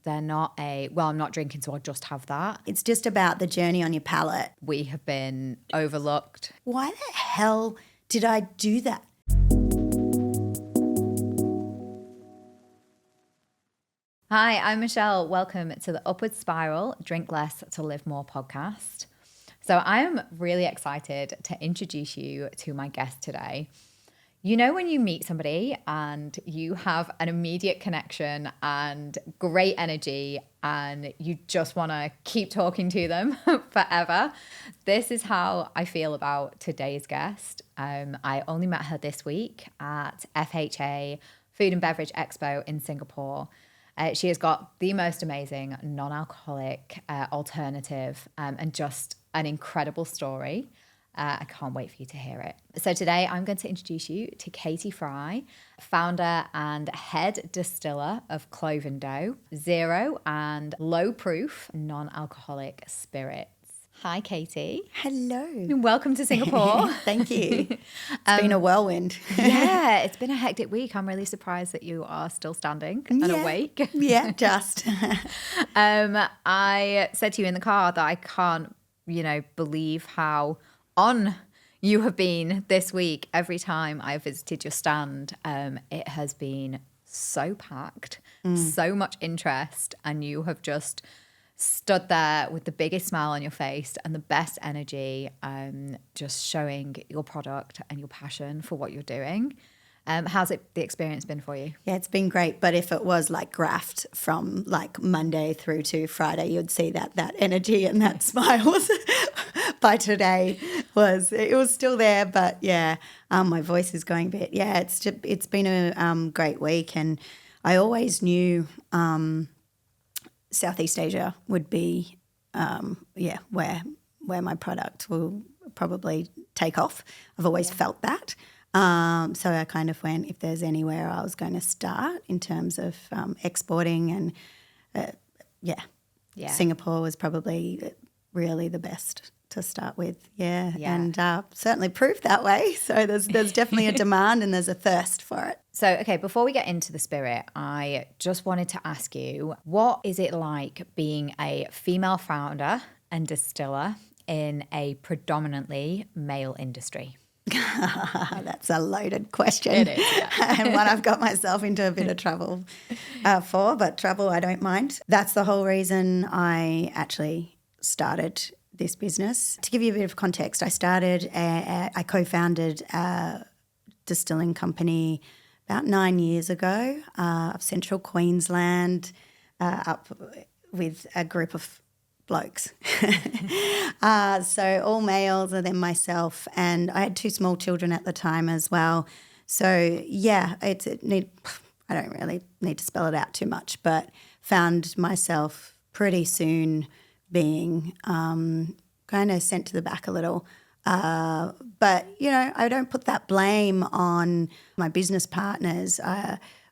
They're not I'm not drinking, so I'll just have that. It's just about the journey on your palate. We have been overlooked. Why the hell did I do that? Hi, I'm Michelle. Welcome to the Upward Spiral Drink Less to Live More podcast. So I'm really excited to introduce you to my guest today. You know when you meet somebody and you have an immediate connection and great energy and you just want to keep talking to them forever? This is how I feel about today's guest. I only met her this week at FHA Food and Beverage Expo in Singapore. She has got the most amazing non-alcoholic alternative and just an incredible story. I can't wait for you to hear it. So today I'm going to introduce you to Catie Fry, founder and head distiller of Clovendo, zero and low proof non-alcoholic spirits. Hi, Catie. Hello. Welcome to Singapore. Thank you. It's been a whirlwind. Yeah, it's been a hectic week. I'm really surprised that you are still standing and awake. Yeah, just. I said to you in the car that I can't, believe how on you have been this week. Every time I visited your stand, it has been so packed, so much interest, and you have just stood there with the biggest smile on your face and the best energy, just showing your product and your passion for what you're doing. How's the experience been for you? Yeah, it's been great. But if it was like graphed from like Monday through to Friday, you'd see that energy and that smile was by today it was still there. But yeah, my voice is going a bit. Yeah, it's been a great week, and I always knew Southeast Asia would be where my product will probably take off. I've always felt that. So I kind of went, if there's anywhere I was going to start in terms of exporting, and Singapore was probably really the best to start with. And certainly proved that way. So there's definitely a demand and there's a thirst for it. So, okay, before we get into the spirit, I just wanted to ask you, what is it like being a female founder and distiller in a predominantly male industry? That's a loaded question. It is, yeah. And one I've got myself into a bit of trouble for, but trouble I don't mind. That's the whole reason I actually started this business. To give you a bit of context, I co-founded a distilling company about 9 years ago of Central Queensland, up with a group of blokes. So all males, and then myself, and I had 2 small children at the time as well. So yeah, I don't really need to spell it out too much, but found myself pretty soon being kind of sent to the back a little. But, I don't put that blame on my business partners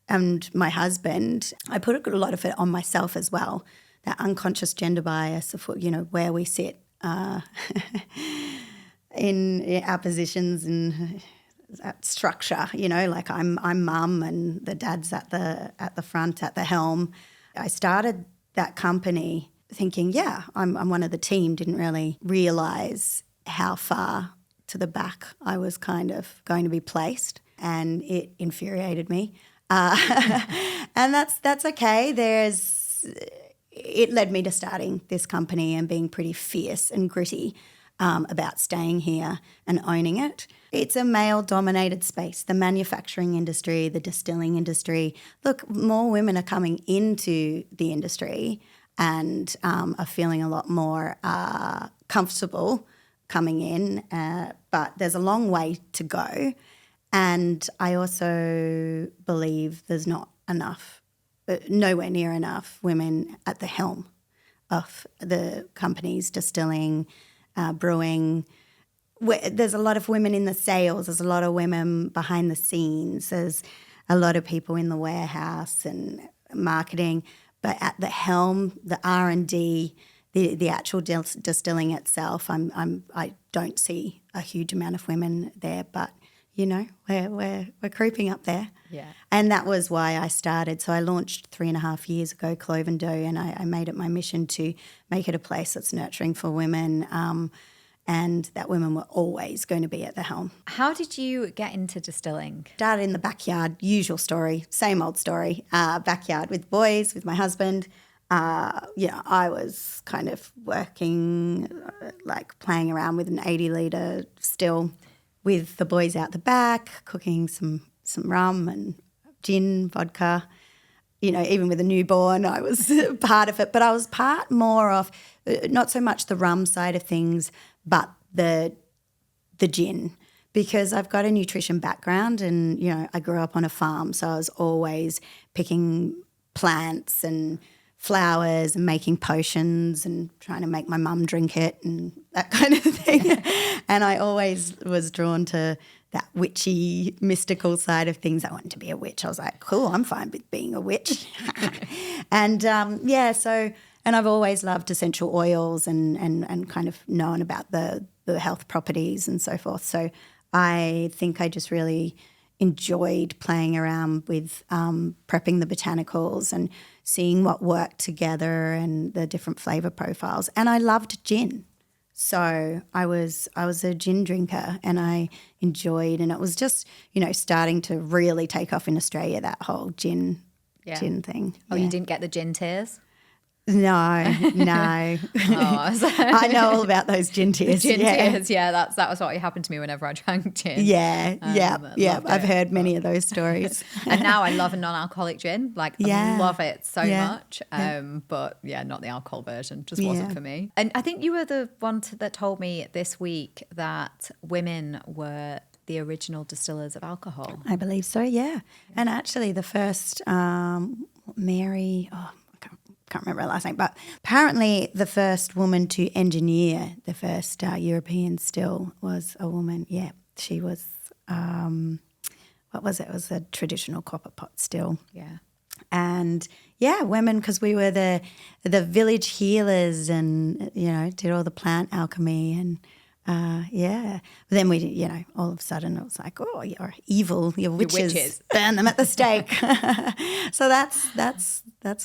and my husband. I put a lot of it on myself as well. That unconscious gender bias of, where we sit in our positions and that structure, like I'm mum and the dad's at the front, at the helm. I started that company thinking, I'm one of the team, didn't really realise how far to the back I was kind of going to be placed, and it infuriated me. And that's okay. It led me to starting this company and being pretty fierce and gritty about staying here and owning it. It's a male-dominated space, the manufacturing industry, the distilling industry. Look, more women are coming into the industry and are feeling a lot more comfortable coming in, but there's a long way to go. And I also believe there's not enough, nowhere near enough women at the helm of the companies, distilling, brewing. There's a lot of women in the sales. There's a lot of women behind the scenes. There's a lot of people in the warehouse and marketing. But at the helm, the R&D, the actual distilling itself, I don't see a huge amount of women there. But we're creeping up there. Yeah. And that was why I started. So I launched 3.5 years ago, Clovendo, and I made it my mission to make it a place that's nurturing for women, and that women were always going to be at the helm. How did you get into distilling? Started in the backyard, usual story, same old story, backyard with boys, with my husband. I was kind of working, like playing around with an 80-litre still with the boys out the back, cooking some rum and gin, vodka. Even with a newborn, I was part of it. But I was part more of not so much the rum side of things, but the gin, because I've got a nutrition background and, I grew up on a farm. So I was always picking plants and flowers and making potions and trying to make my mum drink it and that kind of thing. And I always was drawn to that witchy, mystical side of things. I wanted to be a witch. I was like, cool, I'm fine with being a witch. And, and I've always loved essential oils and kind of known about the health properties and so forth. So I think I just really enjoyed playing around with prepping the botanicals and seeing what worked together and the different flavour profiles. And I loved gin. So I was a gin drinker and I enjoyed, and it was just, starting to really take off in Australia, that whole gin thing. Oh, you didn't get the gin tears? No. Oh, so I know all about those gin tears. tears, that was what happened to me whenever I drank gin. I've heard many of those stories. And now I love a non-alcoholic gin. I love it so much. But not the alcohol version. Just wasn't for me. And I think you were the one that told me this week that women were the original distillers of alcohol. I believe so, yeah. And actually the first Mary, can't remember her last name, but apparently the first woman to engineer the first European still was a woman. Yeah, she was, what was it? It was a traditional copper pot still. Yeah. And women, because we were the village healers and, did all the plant alchemy and, But then we, all of a sudden it was like, oh, you're evil, you're witches. Burn them at the stake. So that's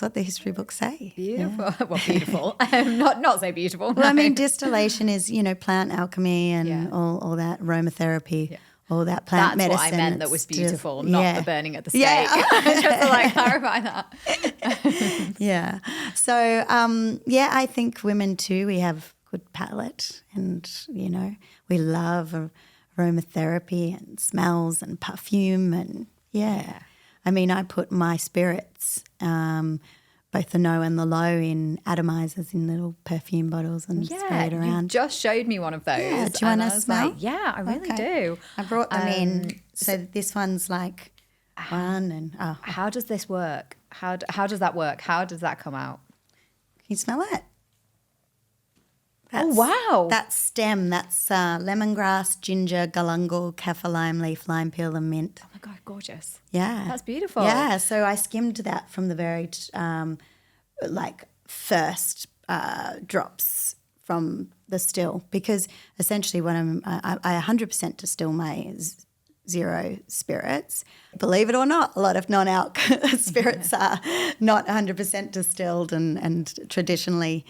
what the history books say. Beautiful. Yeah. Well, beautiful. Not so beautiful. Well, I mean, distillation is, plant alchemy and all that aromatherapy. Yeah. All that plant medicine. That's what I meant that was beautiful, not the burning at the stake. Yeah. Just to clarify that. Yeah. So, I think women too, we have good palate and, we love aromatherapy and smells and perfume and, I mean, I put my spirits, both the no and the low, in atomizers in little perfume bottles and spray it around. You just showed me one of those. Yeah, do you want to smell? I really do. I brought them in. So this one's like one and How does this work? How does that work? How does that come out? Can you smell it? Wow. That's stem. That's lemongrass, ginger, galangal, kaffir lime leaf, lime peel and mint. Oh, my God, gorgeous. Yeah. That's beautiful. Yeah, so I skimmed that from the very, first drops from the still, because essentially when I 100% distill my zero spirits. Believe it or not, a lot of non-alc spirits are not 100% distilled and traditionally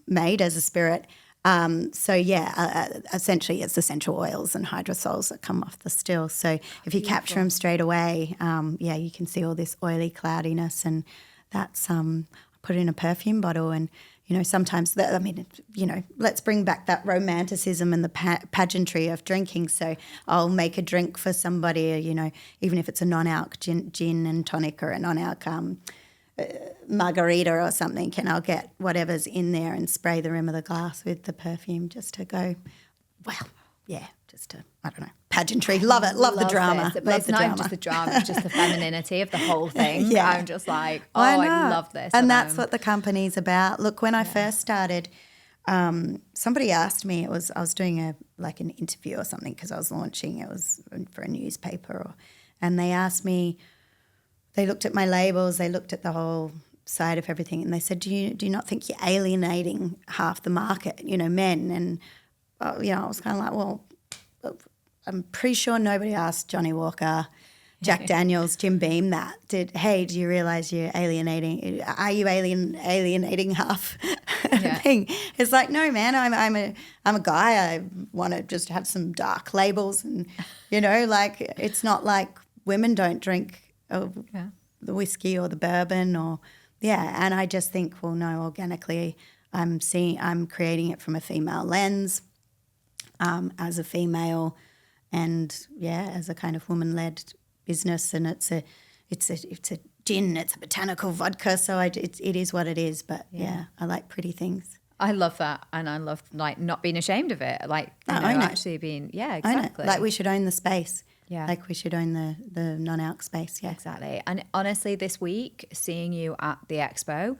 made as a spirit. Essentially it's essential oils and hydrosols that come off the still. So if you capture them straight away, you can see all this oily cloudiness, and that's I put it in a perfume bottle. And sometimes let's bring back that romanticism and the pageantry of drinking. So I'll make a drink for somebody, even if it's a non-alc gin and tonic or a non-alc margarita or something, and I'll get whatever's in there and spray the rim of the glass with the perfume just to go, just to, I don't know, pageantry. Love it. Love the drama. But it's not just the drama, it's just the femininity of the whole thing. Yeah. I'm just like, I love this. And that's what the company's about. Look, when I first started, somebody asked me, I was doing an interview or something because I was launching, it was for a newspaper, and they asked me, they looked at my labels, they looked at the whole side of everything, and they said, do you not think you're alienating half the market, men? And, I was kind of like, well, I'm pretty sure nobody asked Johnny Walker, Jack Daniels, Jim Beam that. Hey, do you realise you're alienating? Are you alienating half thing? It's like, no, man, I'm a guy. I want to just have some dark labels, and like it's not like women don't drink the whiskey or the bourbon and I just think, well, no, organically, I'm creating it from a female lens, as a female, and as a kind of woman-led business, and it's a gin, it's a botanical vodka, so it is what it is. But I like pretty things. I love that, and I love like not being ashamed of it, like actually being exactly. Like we should own the space. Yeah, like we should own the non-alc space. Yeah, exactly. And honestly, this week, seeing you at the expo,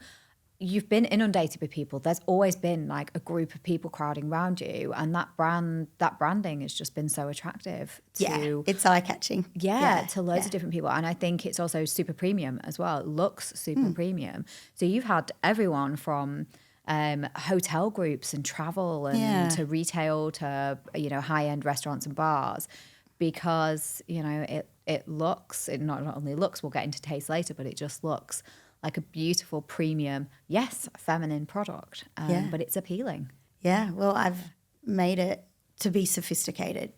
you've been inundated with people. There's always been like a group of people crowding around you, and that branding has just been so attractive to it's eye-catching. To loads of different people. And I think it's also super premium as well. It looks super premium. So you've had everyone from hotel groups and travel and to retail to high-end restaurants and bars, because it looks, it not only looks, we'll get into taste later, but it just looks like a beautiful premium, feminine product, but it's appealing. Yeah, well, I've made it to be sophisticated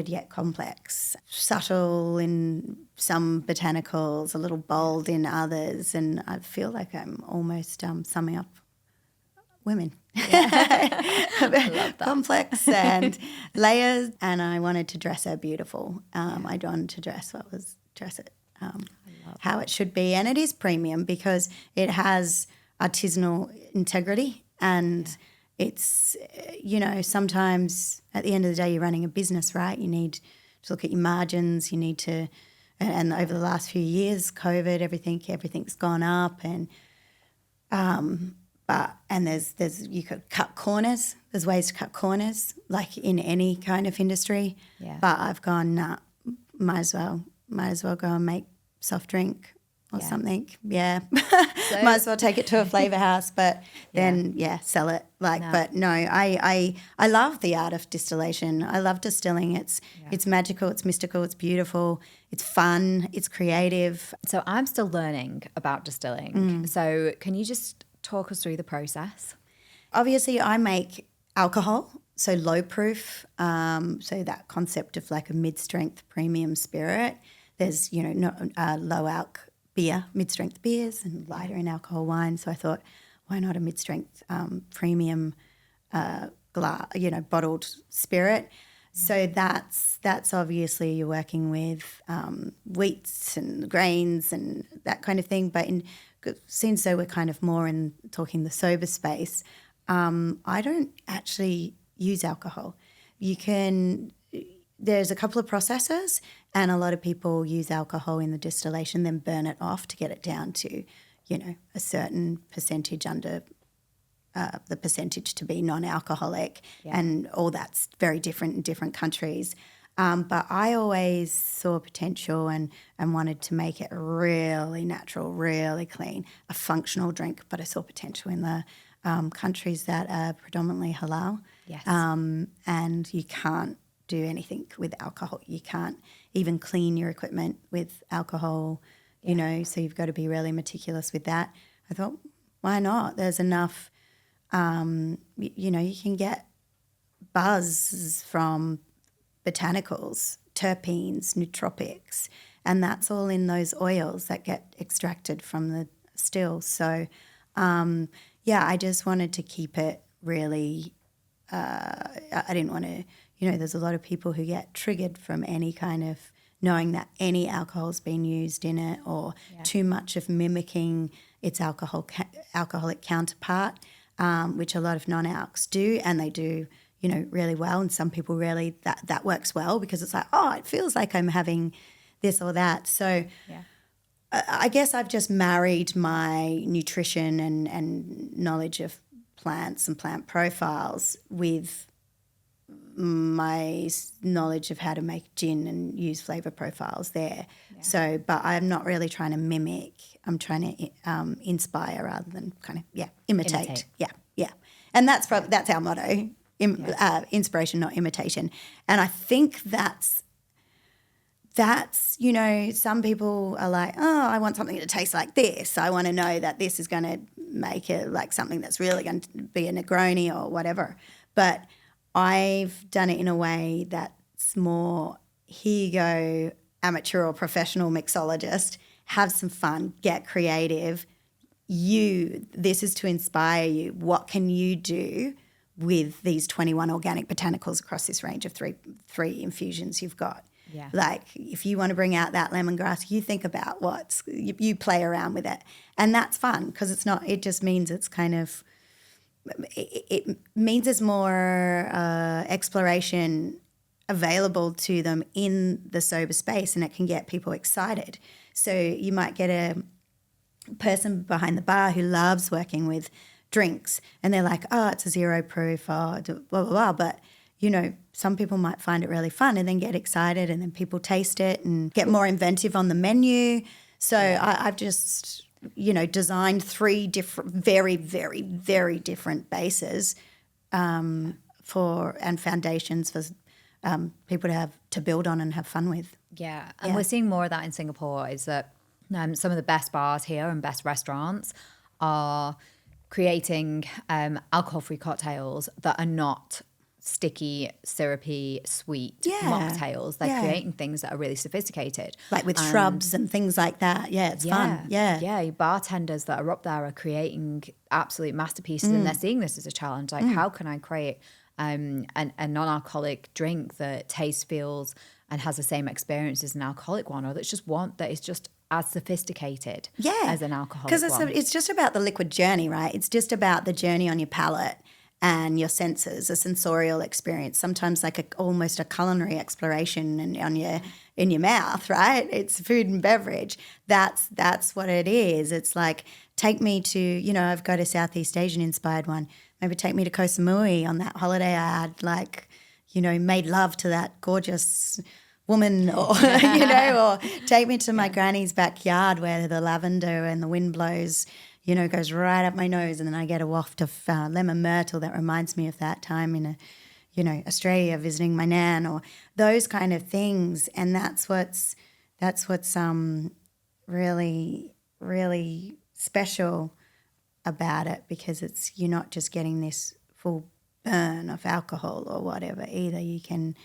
yet complex, subtle in some botanicals, a little bold in others, and I feel like I'm almost summing up women. I love that. Complex and layers, and I wanted to dress her beautiful. I wanted to dress it how it should be, and it is premium because it has artisanal integrity, and it's sometimes at the end of the day you're running a business, right? You need to look at your margins, you need to, and over the last few years, COVID, everything's gone up, and there's you could cut corners. There's ways to cut corners, like in any kind of industry. Yeah. But I've gone, nah, might as well go and make soft drink or something. Yeah. So, might as well take it to a flavor house, but then sell it. But no, I love the art of distillation. I love distilling. It's magical, it's mystical, it's beautiful, it's fun, it's creative. So I'm still learning about distilling. So can you just talk us through the process? Obviously, I make alcohol, so low proof, so that concept of like a mid-strength premium spirit. There's, low alc beer, mid-strength beers, and lighter in alcohol wine. So I thought, why not a mid-strength premium bottled spirit? So that's obviously you're working with wheats and grains and that kind of thing. But since we're kind of more in talking the sober space, I don't actually use alcohol. There's a couple of processes, and a lot of people use alcohol in the distillation, then burn it off to get it down to, a certain percentage under the percentage to be non-alcoholic, and all that's very different in different countries. But I always saw potential and wanted to make it really natural, really clean, a functional drink, but I saw potential in the countries that are predominantly halal. Yes. And you can't do anything with alcohol. You can't even clean your equipment with alcohol, so you've got to be really meticulous with that. I thought, why not? There's enough, you can get buzz from botanicals, terpenes, nootropics, and that's all in those oils that get extracted from the still. So, I just wanted to keep it really, I didn't want to, there's a lot of people who get triggered from any kind of knowing that any alcohol's been used in it, or too much of mimicking its alcoholic counterpart, which a lot of non-alcs do, and they do, really well. And some people really, that works well because it's like, oh, it feels like I'm having this or that. So I guess I've just married my nutrition and knowledge of plants and plant profiles with my knowledge of how to make gin and use flavour profiles there. Yeah. So, but I'm not really trying to mimic. I'm trying to inspire rather than kind of, imitate. Yeah. And that's our motto. inspiration, not imitation. And I think that's, you know, some people are like, oh, I want something to taste like this. I want to know that this is going to make it like something that's really going to be a Negroni or whatever. But I've done it in a way that's more, here you go, amateur or professional mixologist, have some fun, get creative. This is to inspire you. What can you do with these 21 organic botanicals across this range of three infusions you've got? Yeah. Like if you want to bring out that lemongrass, you think about you play around with it. And that's fun because it just means it's kind of, it means there's more exploration available to them in the sober space, and it can get people excited. So you might get a person behind the bar who loves working with drinks and they're like, oh, it's a 0 proof, oh, blah, blah, blah. But, you know, some people might find it really fun and then get excited, and then people taste it and get more inventive on the menu. So I've just, you know, designed 3 different, very, very, very different bases and foundations for people to build on and have fun with. Yeah, and we're seeing more of that in Singapore, is that some of the best bars here and best restaurants are creating alcohol-free cocktails that are not sticky, syrupy, sweet mocktails. They're creating things that are really sophisticated. Like with shrubs and things like that. Yeah, it's fun. Yeah. Your bartenders that are up there are creating absolute masterpieces and they're seeing this as a challenge. Like, how can I create a non-alcoholic drink that tastes, feels, and has the same experience as an alcoholic one, or that is just as sophisticated as an alcoholic one? Because it's just about the liquid journey, right? It's just about the journey on your palate and your senses, a sensorial experience, sometimes like almost a culinary exploration in your mouth, right? It's food and beverage. That's what it is. It's like, take me to, you know, I've got a Southeast Asian inspired one. Maybe take me to Koh Samui on that holiday I had, like, you know, made love to that gorgeous woman, or, you know, or take me to my granny's backyard where the lavender and the wind blows, you know, goes right up my nose, and then I get a waft of lemon myrtle that reminds me of that time in Australia visiting my nan, or those kind of things. And that's what's really, really special about it, because you're not just getting this full burn of alcohol or whatever either. You can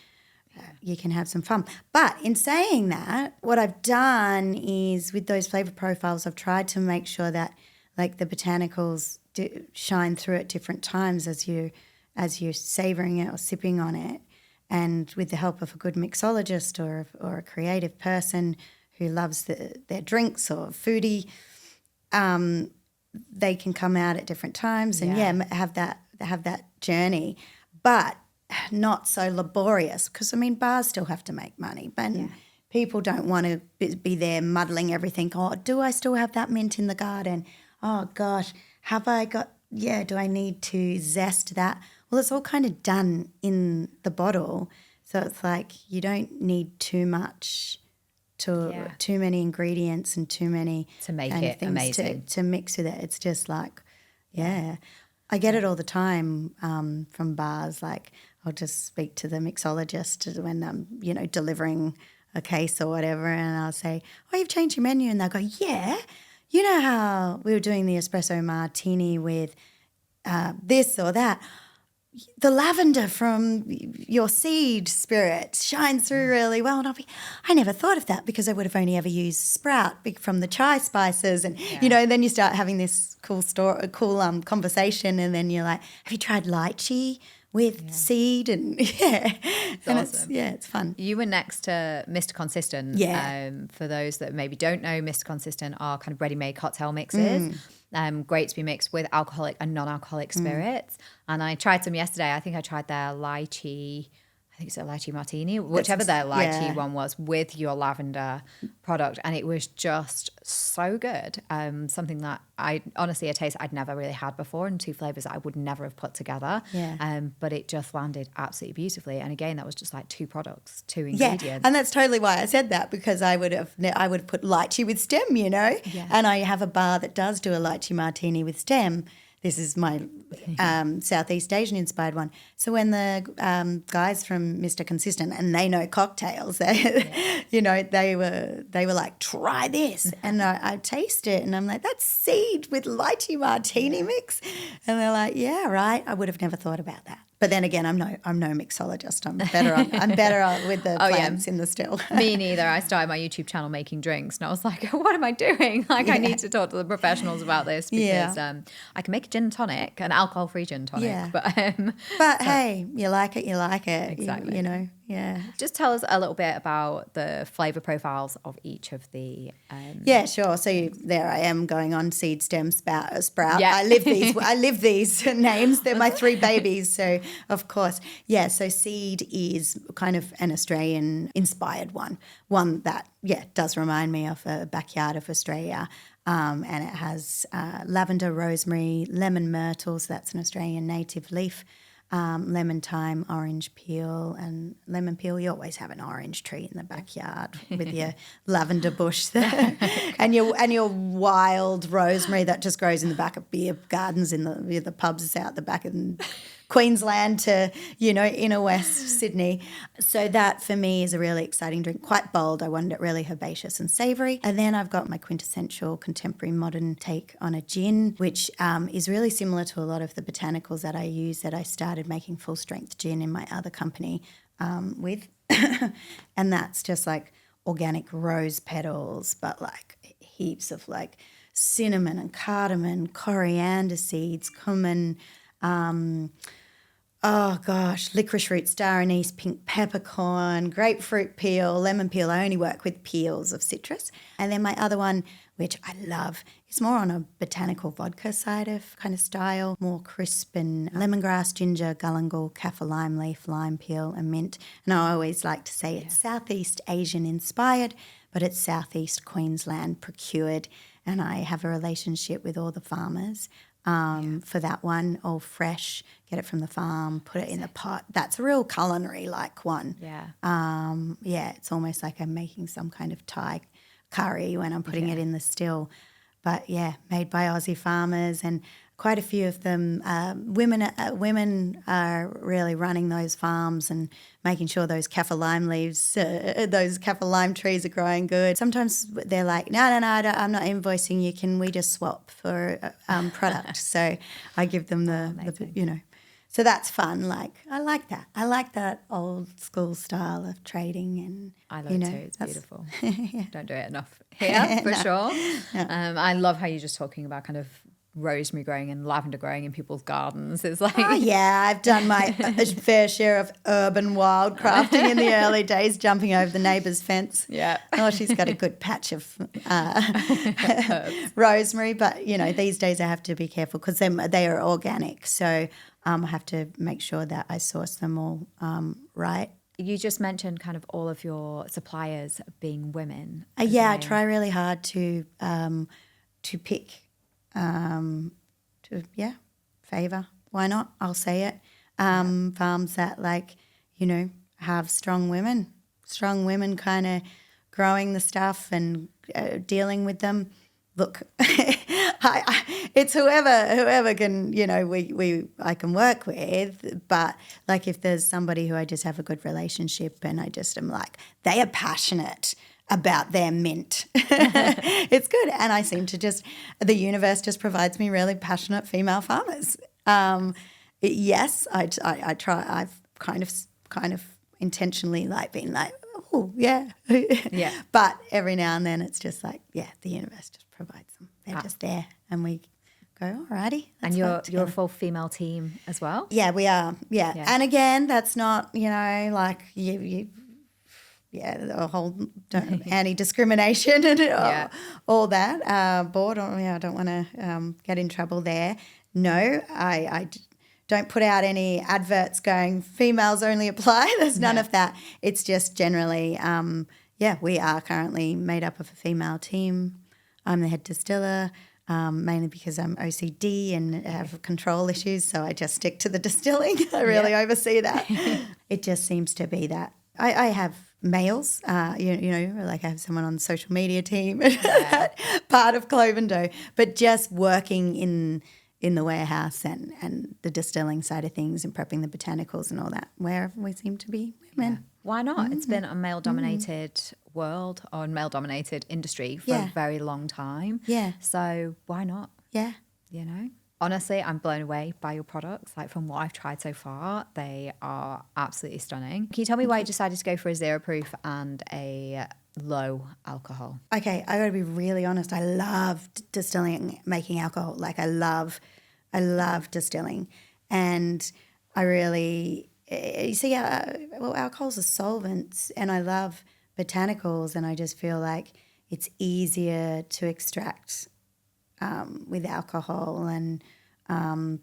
have some fun. But in saying that, what I've done is with those flavor profiles, I've tried to make sure that like the botanicals shine through at different times as you're savouring it or sipping on it. And with the help of a good mixologist or a creative person who loves their drinks or foodie, they can come out at different times and have that journey, but not so laborious, because I mean bars still have to make money, but people don't want to be there muddling everything. Oh, do I still have that mint in the garden? Oh gosh, have I got? Yeah, do I need to zest that? Well, it's all kind of done in the bottle, so it's like you don't need too much. Too many ingredients and too many to make it amazing to mix with it. It's just like, I get it all the time from bars. Like I'll just speak to the mixologist when I'm, you know, delivering a case or whatever, and I'll say, "Oh, you've changed your menu," and they'll go, "Yeah, you know how we were doing the espresso martini with this or that." The lavender from your seed spirit shines through really well. And I never thought of that, because I would have only ever used sprout from the chai spices. And, you know, then you start having this cool conversation, and then you're like, have you tried lychee with seed? And awesome. It's fun. You were next to Mr. Consistent. For those that maybe don't know, Mr. Consistent are kind of ready-made cocktail mixes. Great to be mixed with alcoholic and non-alcoholic spirits. And I tried some yesterday. I think I tried their lychee, I think it's a lychee martini, whichever their lychee one was, with your lavender product. And it was just so good. Something that a taste I'd never really had before, and 2 flavors that I would never have put together. But it just landed absolutely beautifully. And again, that was just like 2 products, 2 ingredients. Yeah, and that's totally why I said that, because I would have put lychee with stem, you know. And I have a bar that does do a lychee martini with stem. This is my Southeast Asian inspired one. So when the guys from Mr. Consistent, and they know cocktails, you know, they were like, try this, and I taste it, and I'm like, that's seed with lychee martini mix, and they're like, yeah, right. I would have never thought about that. But then again, I'm no mixologist. I'm better with the plants in the still. Me neither. I started my YouTube channel making drinks, and I was like, what am I doing? Like, I need to talk to the professionals about this because I can make a gin tonic, an alcohol-free gin tonic. But hey, you like it. Exactly. You know, yeah. Just tell us a little bit about the flavour profiles of each of the... Yeah, sure. So there I am going on seed, stem, sprout. Yeah. I live these names. They're my three babies. So, of course. Yeah, so seed is kind of an Australian-inspired one that, does remind me of a backyard of Australia. And it has lavender, rosemary, lemon myrtle, so that's an Australian native leaf, lemon thyme, orange peel, and lemon peel. You always have an orange tree in the backyard with your lavender bush there. and your wild rosemary that just grows in the back of beer gardens in the pubs out the back in Queensland to, inner West Sydney. So that for me is a really exciting drink, quite bold. I wanted it really herbaceous and savoury. And then I've got my quintessential contemporary modern take on a gin, which is really similar to a lot of the botanicals that I use that I started making full strength gin in my other company with. And that's just like organic rose petals, but like heaps of like cinnamon and cardamom, coriander seeds, cumin, licorice root, star anise, pink peppercorn, grapefruit peel, lemon peel. I only work with peels of citrus. And then my other one, which I love, is more on a botanical vodka side of kind of style, more crisp and lemongrass, ginger, galangal, kaffir lime leaf, lime peel and mint. And I always like to say it's Southeast Asian inspired, but it's Southeast Queensland procured. And I have a relationship with all the farmers for that one, all fresh, get it from the farm, put it in the pot. That's a real culinary-like one. Yeah. It's almost like I'm making some kind of Thai curry when I'm putting it in the still. But, made by Aussie farmers, and quite a few of them, women are really running those farms and making sure those kaffir lime leaves, those kaffir lime trees are growing good. Sometimes they're like, no, I'm not invoicing you. Can we just swap for product? So I give them the. So that's fun. Like, I like that. I like that old school style of trading. And I love it too. It's beautiful. Don't do it enough here, for sure. No. I love how you're just talking about kind of rosemary growing and lavender growing in people's gardens. It's like... I've done my fair share of urban wildcrafting in the early days, jumping over the neighbour's fence. Yeah. Oh, she's got a good patch of rosemary. But, these days I have to be careful because they are organic. So I have to make sure that I source them all right. You just mentioned kind of all of your suppliers being women. I try really hard to pick... favour. Why not? I'll say it. Farms that have strong women kind of growing the stuff and dealing with them. Look, it's whoever can, I can work with, but like if there's somebody who I just have a good relationship and I just am like, they are passionate about their mint. It's good. And I seem to the universe just provides me really passionate female farmers. Yes, I try. I've kind of intentionally been like, oh, yeah. Yeah. But every now and then it's just like, the universe just provides them. They're just there and we go, alrighty. And you're a full female team as well? Yeah, we are. Yeah. And again, that's not, like the whole anti-discrimination and all that board. I don't want to get in trouble there. No, I don't put out any adverts going females only apply. There's none of that. It's just generally, we are currently made up of a female team. I'm the head distiller, mainly because I'm OCD and have control issues, so I just stick to the distilling. I really oversee that. It just seems to be that. I have males, like I have someone on the social media team, part of Clovendo, but just working in in the warehouse and the distilling side of things and prepping the botanicals and all that, where we seem to be women. Yeah. Why not? It's been a male-dominated world or male-dominated industry for a very long time. Yeah. So why not? Yeah. You know? Honestly, I'm blown away by your products. Like from what I've tried so far, they are absolutely stunning. Can you tell me why you decided to go for a 0 proof and a low alcohol? Okay, I got to be really honest. I love distilling, making alcohol. Like I love distilling, and I really you see, well, alcohols are solvents, and I love botanicals, and I just feel like it's easier to extract with alcohol and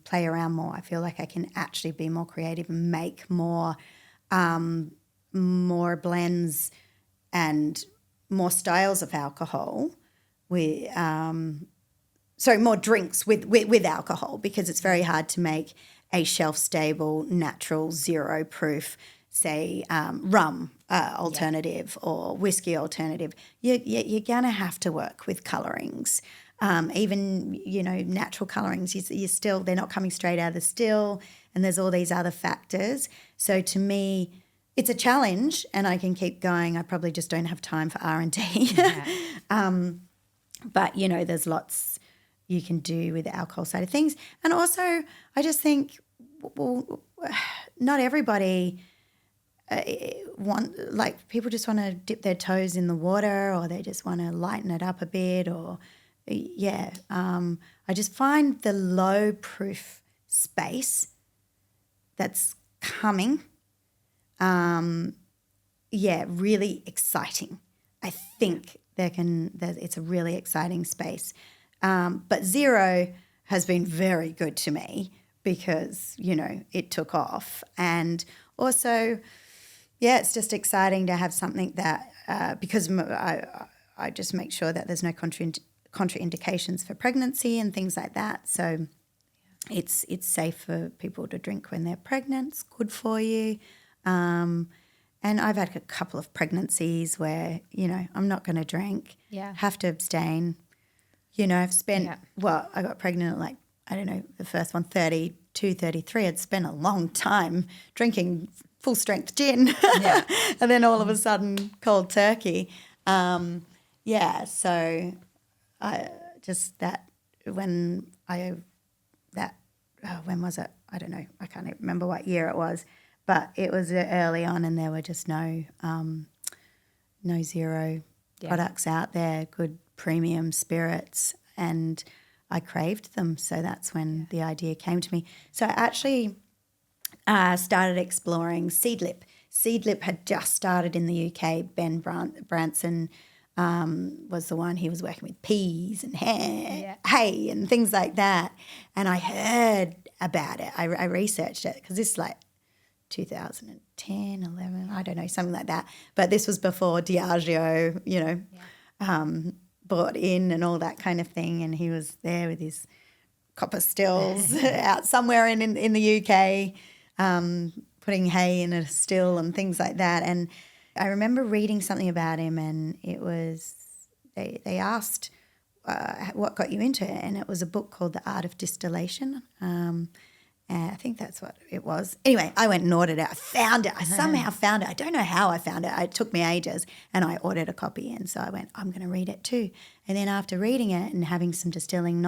play around more. I feel like I can actually be more creative and make more blends and more styles of alcohol with more drinks with alcohol, because it's very hard to make a shelf stable natural 0 proof, say rum alternative or whiskey alternative. You're gonna have to work with colorings. Even, natural colorings, they're not coming straight out of the still, and there's all these other factors. So to me, it's a challenge, and I can keep going. I probably just don't have time for R&D. Yeah. But, there's lots you can do with the alcohol side of things. And also, I just think, well, not everybody people just want to dip their toes in the water, or they just want to lighten it up a bit, or I just find the low proof space that's coming, really exciting. I think it's a really exciting space. But 0 has been very good to me because, it took off. And also, it's just exciting to have something that, because I just make sure that there's no contraindications for pregnancy and things like that. So it's safe for people to drink when they're pregnant. It's good for you. And I've had a couple of pregnancies where, I'm not going to drink, have to abstain. I've spent, I got pregnant at the first one, 32, 33. I'd spent a long time drinking full strength gin. Yeah. And then all of a sudden cold turkey. So when was it? I don't know. I can't even remember what year it was, but it was early on, and there were just no 0 products out there, good premium spirits, and I craved them. So that's when the idea came to me. So I actually started exploring Seedlip. Seedlip had just started in the UK. Ben Branson was the one. He was working with peas and hay and things like that. And I heard about it. I researched it because this is like 2010, 11, I don't know, something like that. But this was before Diageo, brought in and all that kind of thing. And he was there with his copper stills out somewhere in the UK, putting hay in a still and things like that. And I remember reading something about him, and it was they asked what got you into it, and it was a book called The Art of Distillation. And I think that's what it was. Anyway, I went and ordered it. I found it. I somehow found it. I don't know how I found it. It took me ages, and I ordered a copy. And so I went, I'm going to read it too. And then after reading it and having some distilling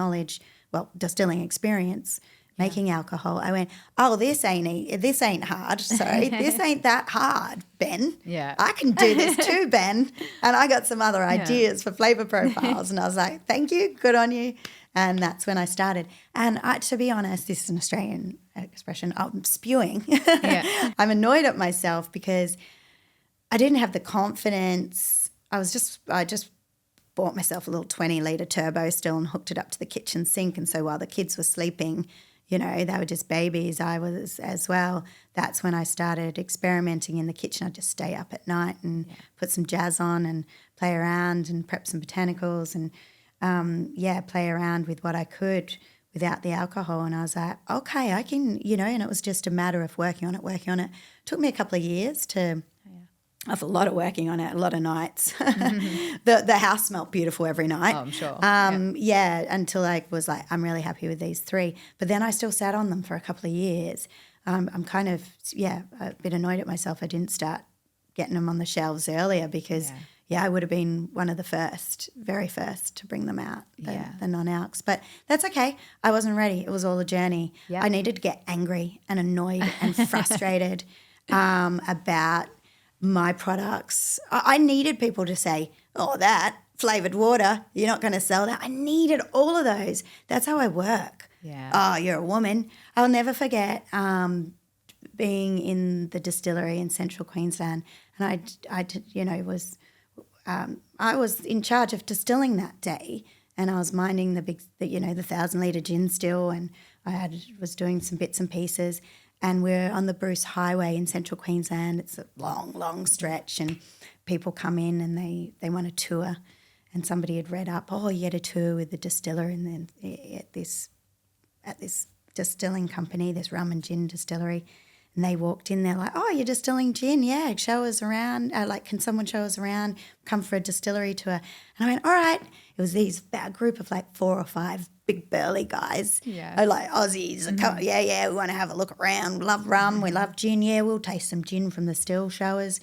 experience, making alcohol, I went, oh, this ain't hard. Sorry, this ain't that hard, Ben. Yeah, I can do this too, Ben. And I got some other ideas for flavor profiles, and I was like, thank you, good on you. And that's when I started. And to be honest, this is an Australian expression. I'm spewing. I'm annoyed at myself because I didn't have the confidence. I just bought myself a little 20-litre turbo still and hooked it up to the kitchen sink. And so while the kids were sleeping, they were just babies. I was as well. That's when I started experimenting in the kitchen. I'd just stay up at night and put some jazz on and play around and prep some botanicals and play around with what I could without the alcohol. And I was like, okay, I can, and it was just a matter of working on it. It took me a couple of years to After a lot of working on it, a lot of nights. The house smelled beautiful every night. Oh, I'm sure. Until I was like, I'm really happy with these 3. But then I still sat on them for a couple of years. I'm kind of, a bit annoyed at myself. I didn't start getting them on the shelves earlier because, I would have been one of the very first to bring them out, the non-alcs. But that's okay. I wasn't ready. It was all a journey. Yeah. I needed to get angry and annoyed and frustrated about my products. I needed people to say, oh, that flavoured water, you're not going to sell that. I needed all of those. That's how I work. Yeah. Oh, you're a woman. I'll never forget being in the distillery in central Queensland, and I was in charge of distilling that day, and I was minding the 1,000-litre gin still, and was doing some bits and pieces. And we're on the Bruce Highway in central Queensland. It's a long, long stretch, and people come in and they want a tour. And somebody had read up, you get a tour with the distiller, and then at this distilling company, this rum and gin distillery. And they walked in, they're like, oh, you're distilling gin? Yeah, show us around. Can someone show us around? Come for a distillery tour. And I went, all right. It was a group of 4 or 5 big burly guys, like Aussies. We want to have a look around. We love rum, we love gin. Yeah, we'll taste some gin from the still, show us.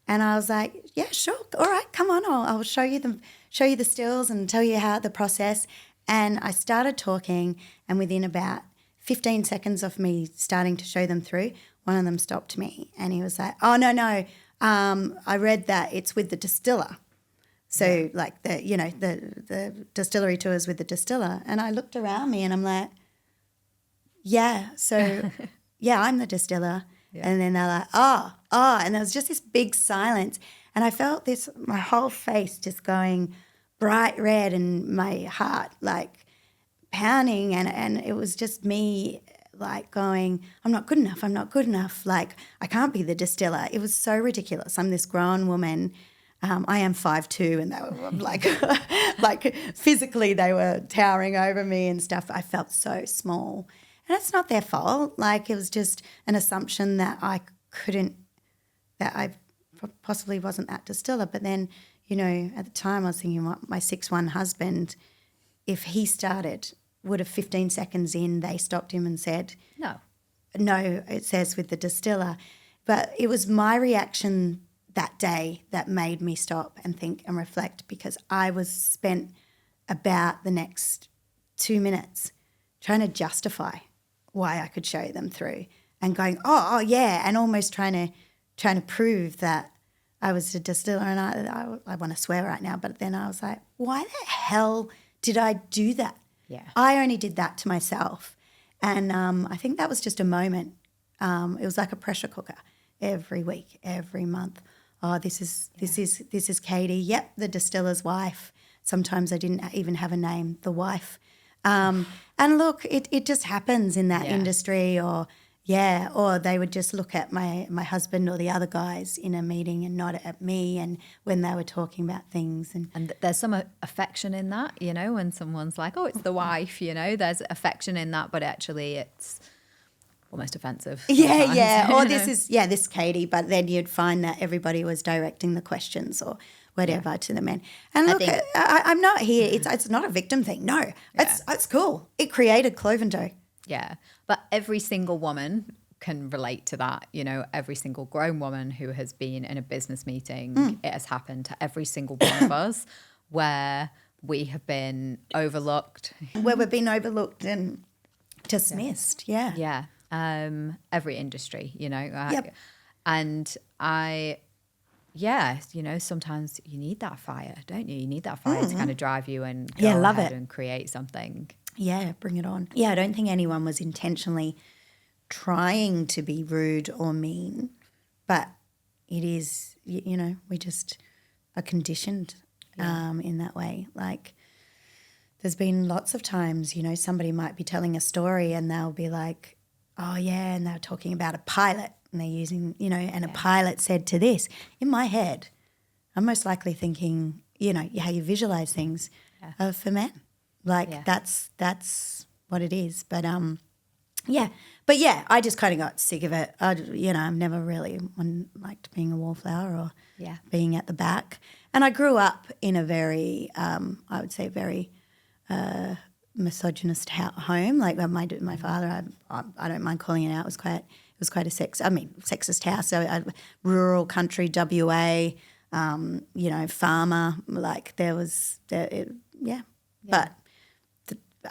And I was like, yeah, sure. All right, come on. I'll show you the stills and tell you how the process. And I started talking, and within about 15 seconds of me starting to show them through, one of them stopped me and he was like, oh, no, I read that it's with the distiller. So the distillery tours with the distiller. And I looked around me and I'm like, I'm the distiller. Yeah. And then they're like, oh. And there was just this big silence. And I felt my whole face just going bright red and my heart pounding. And it was just me going, I'm not good enough. I can't be the distiller. It was so ridiculous. I'm this grown woman. I am 5'2", and they were physically they were towering over me and stuff. I felt so small. And it's not their fault. It was just an assumption that I possibly wasn't that distiller. But then, at the time I was thinking, my 6'1" husband, if he started, would have 15 seconds in, they stopped him and said, no, it says with the distiller. But it was my reaction that day that made me stop and think and reflect, because I was spent about the next 2 minutes trying to justify why I could show them through and going, oh yeah, and almost trying to prove that I was a distiller. And I want to swear right now, but then I was like, why the hell did I do that? Yeah, I only did that to myself. And I think that was just a moment. It was like a pressure cooker every week, every month. Oh, this is Catie. Yep, the distiller's wife. Sometimes I didn't even have a name, the wife. And look, it just happens in that industry, or they would just look at my husband or the other guys in a meeting and nod at me, and when they were talking about things. And there's some affection in that, when someone's like, oh, it's the wife, there's affection in that, but actually it's almost offensive. Yeah. Or this is Catie, but then you'd find that everybody was directing the questions or whatever to the men. And look, I'm not here. It's not a victim thing. No, it's cool. It created Clovendo. Yeah, but every single woman can relate to that. Every single grown woman who has been in a business meeting, it has happened to every single one of us where we have been overlooked. Where we've been overlooked and dismissed, Yeah. Every industry, Yep. And sometimes you need that fire, don't you? You need that fire to kind of drive you and go ahead and create something. Yeah, bring it on. Yeah, I don't think anyone was intentionally trying to be rude or mean, but it is, we just are conditioned in that way. There's been lots of times, somebody might be telling a story and they'll be like, oh, yeah, and they're talking about a pilot and they're using, and a pilot said to this. In my head, I'm most likely thinking, how you visualise things are for men. That's what it is. But Yeah. But yeah, I just kind of got sick of it. I've never really liked being a wallflower or being at the back. And I grew up in a very, I would say, very misogynist home. Like my father, I don't mind calling it out, it was quite a sexist house. So rural country, WA, farmer. Like But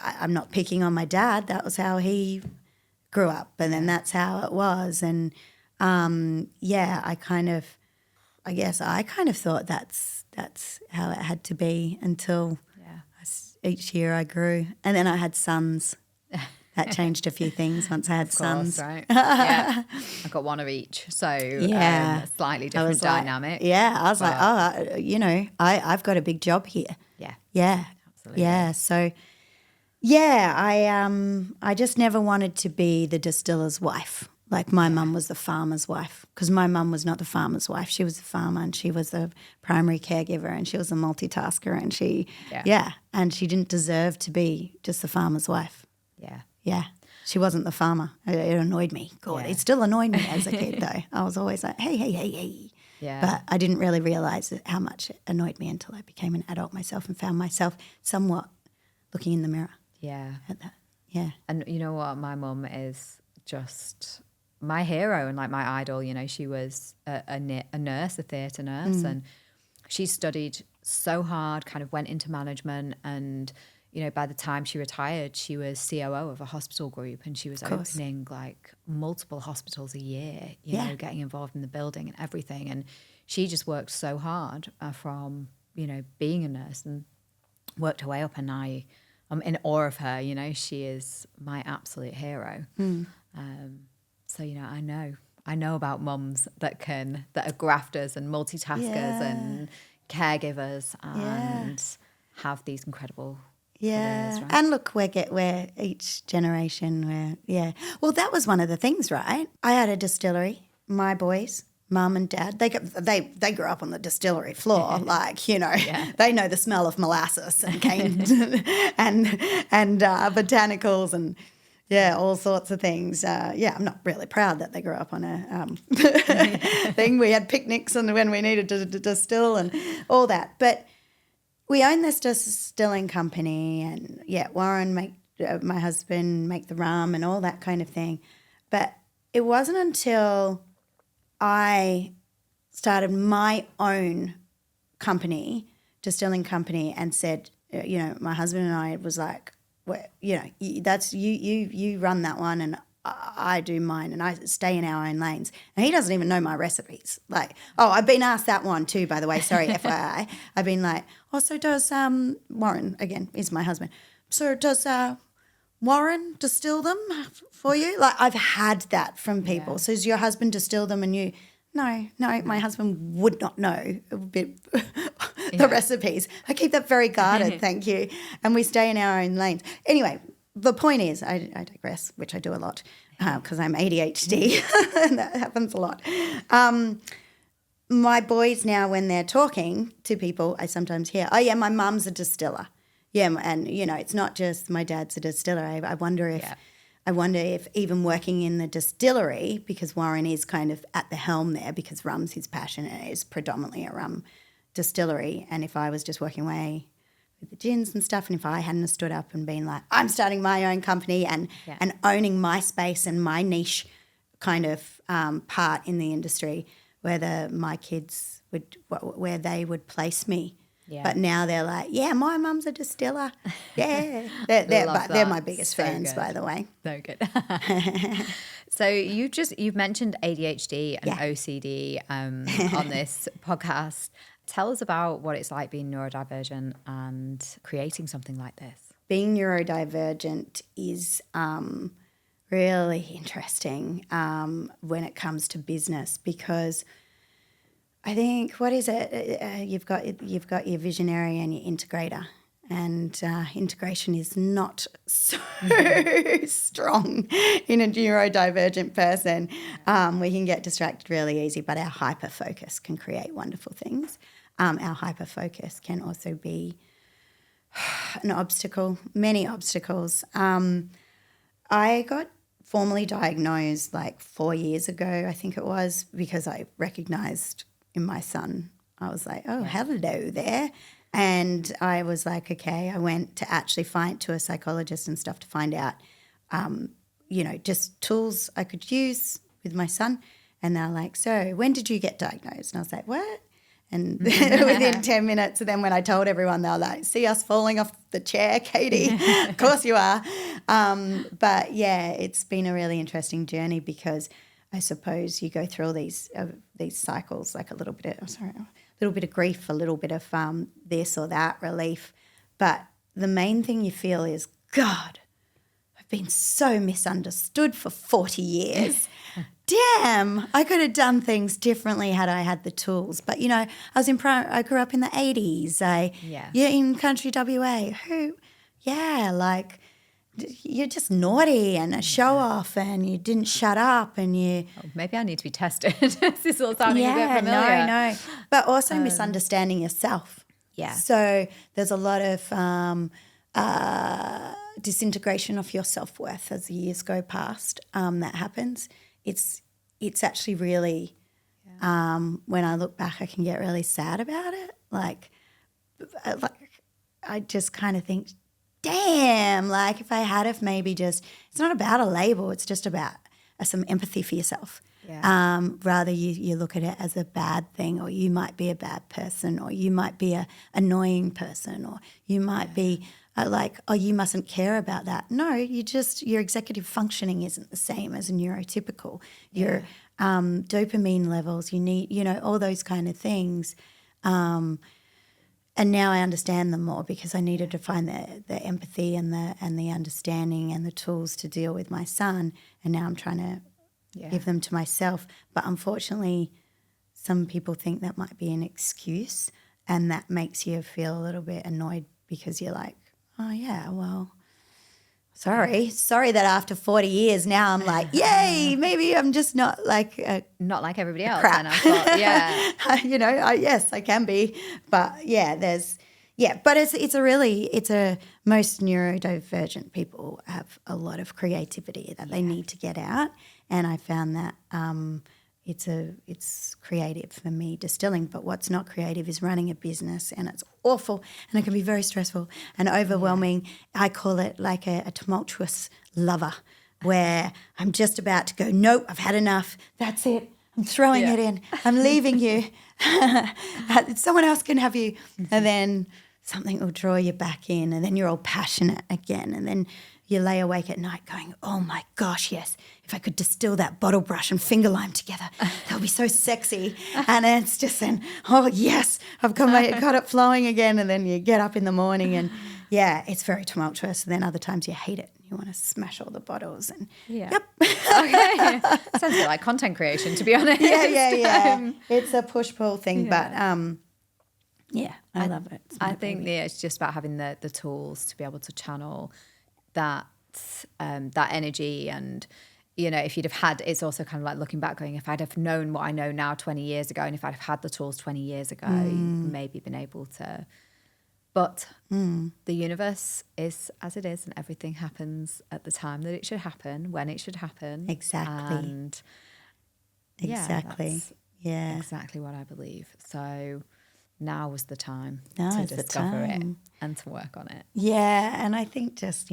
I'm not picking on my dad. That was how he grew up, and then that's how it was. And I guess I kind of thought that's how it had to be until each year I grew, and then I had sons. That changed a few things once I had sons. Right? Yeah, I got one of each, so slightly different dynamic. I was like, I've got a big job here. Yeah, absolutely. Yeah, so. Yeah, I just never wanted to be the distiller's wife. Like my mum was the farmer's wife, because my mum was not the farmer's wife. She was the farmer, and she was the primary caregiver, and she was a multitasker, and and she didn't deserve to be just the farmer's wife. Yeah. She wasn't the farmer. It annoyed me. God, it still annoyed me as a kid though. I was always like, hey. Yeah. But I didn't really realise how much it annoyed me until I became an adult myself and found myself somewhat looking in the mirror. Yeah. At that. Yeah. And you know what? My mum is just my hero and like my idol. You know, she was a nurse, a theatre nurse, and she studied so hard, kind of went into management, and, you know, by the time she retired, she was COO of a hospital group, and she was opening like multiple hospitals a year, you know, getting involved in the building and everything. And she just worked so hard from, you know, being a nurse and worked her way up, and I'm in awe of her. You know, she is my absolute hero. So, you know, I know about mums that are grafters and multitaskers and caregivers and have these incredible careers, right? And look, we're each generation, well, that was one of the things, right? I had a distillery, my boys, mum and dad, they grew up on the distillery floor, like, you know, they know the smell of molasses and cane and botanicals and all sorts of things. I'm not really proud that they grew up on a thing. We had picnics and when we needed to distill and all that, but we own this distilling company, and Warren my husband make the rum and all that kind of thing, but it wasn't until I started my own company, distilling company, and said, you know, my husband and I was like, well, you know, that's you run that one and I do mine, and I stay in our own lanes. And he doesn't even know my recipes. Like, I've been asked that one too, by the way. Sorry, FYI. I've been like, so does Warren, again, is my husband. So does Warren distill them for you? Like, I've had that from people. Yeah. So does your husband distill them and you? No, my husband would not know the recipes. I keep that very guarded, thank you. And we stay in our own lanes. Anyway, the point is, I digress, which I do a lot because I'm ADHD and that happens a lot. My boys now, when they're talking to people, I sometimes hear, my mum's a distiller. Yeah, and, you know, it's not just my dad's a distiller. I wonder if even working in the distillery, because Warren is kind of at the helm there because rum's his passion and it is predominantly a rum distillery, and if I was just working away with the gins and stuff, and if I hadn't stood up and been like, I'm starting my own company and owning my space and my niche kind of part in the industry, whether my kids where they would place me. Yeah. But now they're like, my mum's a distiller. Yeah. They're my biggest fans, by the way. So good. So you've mentioned ADHD and OCD on this podcast. Tell us about what it's like being neurodivergent and creating something like this. Being neurodivergent is really interesting when it comes to business, because I think, what is it? You've got your visionary and your integrator, and integration is not so strong in a neurodivergent person. We can get distracted really easy, but our hyper-focus can create wonderful things. Our hyper-focus can also be an obstacle, many obstacles. I got formally diagnosed like 4 years ago, I think it was, because I recognized in my son, I was like, oh, hello there. And I was like, okay, I went to actually to a psychologist and stuff to find out, just tools I could use with my son. And they're like, so when did you get diagnosed? And I was like, what? And within 10 minutes, and then when I told everyone, they were like, see us falling off the chair, Catie? Of course you are. But, yeah, it's been a really interesting journey because I suppose you go through all these cycles, like a little bit of grief, a little bit of this or that relief. But the main thing you feel is, God, I've been so misunderstood for 40 years. Damn, I could have done things differently had I had the tools. But, I grew up in the 80s. In country WA. You're just naughty and a show off and you didn't shut up and you... Oh, maybe I need to be tested. This is all sounding a bit familiar. No. But also misunderstanding yourself. Yeah. So there's a lot of disintegration of your self-worth as the years go past. That happens. It's actually really, when I look back, I can get really sad about it. Like I just kind of think, damn, like if I had have maybe just, it's not about a label, it's just about some empathy for yourself. Yeah. Rather you look at it as a bad thing, or you might be a bad person, or you might be a annoying person, or you might be you mustn't care about that. No, your executive functioning isn't the same as a neurotypical. Your dopamine levels, you need, all those kind of things. And now I understand them more because I needed to find the empathy and the understanding and the tools to deal with my son. And now I'm trying to give them to myself. But unfortunately, some people think that might be an excuse, and that makes you feel a little bit annoyed because you're like, oh, yeah, well, sorry that after 40 years now I'm like, yay, maybe I'm just not like everybody else. Crap. And I thought, yeah. Yes, I can be. But, but most neurodivergent people have a lot of creativity that they need to get out. And I found that it's creative for me, distilling, but what's not creative is running a business, and it's awful and it can be very stressful and overwhelming. Yeah. I call it like a tumultuous lover where I'm just about to go, nope, I've had enough. That's it. I'm throwing it in. I'm leaving you. Someone else can have you. Mm-hmm. And then something will draw you back in, and then you're all passionate again, and then you lay awake at night going, oh, my gosh, yes, if I could distill that bottle brush and finger lime together, that would be so sexy. And it's just then, oh, yes, I've got it flowing again. And then you get up in the morning and, it's very tumultuous. And then other times you hate it. You want to smash all the bottles. And yep. Okay. Sounds a bit like content creation, to be honest. Yeah. It's a push-pull thing, but I love it. I think it's just about having the tools to be able to channel that energy. And if you'd have had, it's also kind of like looking back going, if I'd have known what I know now 20 years ago, and if I'd have had the tools 20 years ago, maybe been able to. But the universe is as it is, and everything happens at the time that it should happen, when it should happen. Exactly. And exactly what I believe. So now was the time to discover it and to work on it. Yeah, and I think just,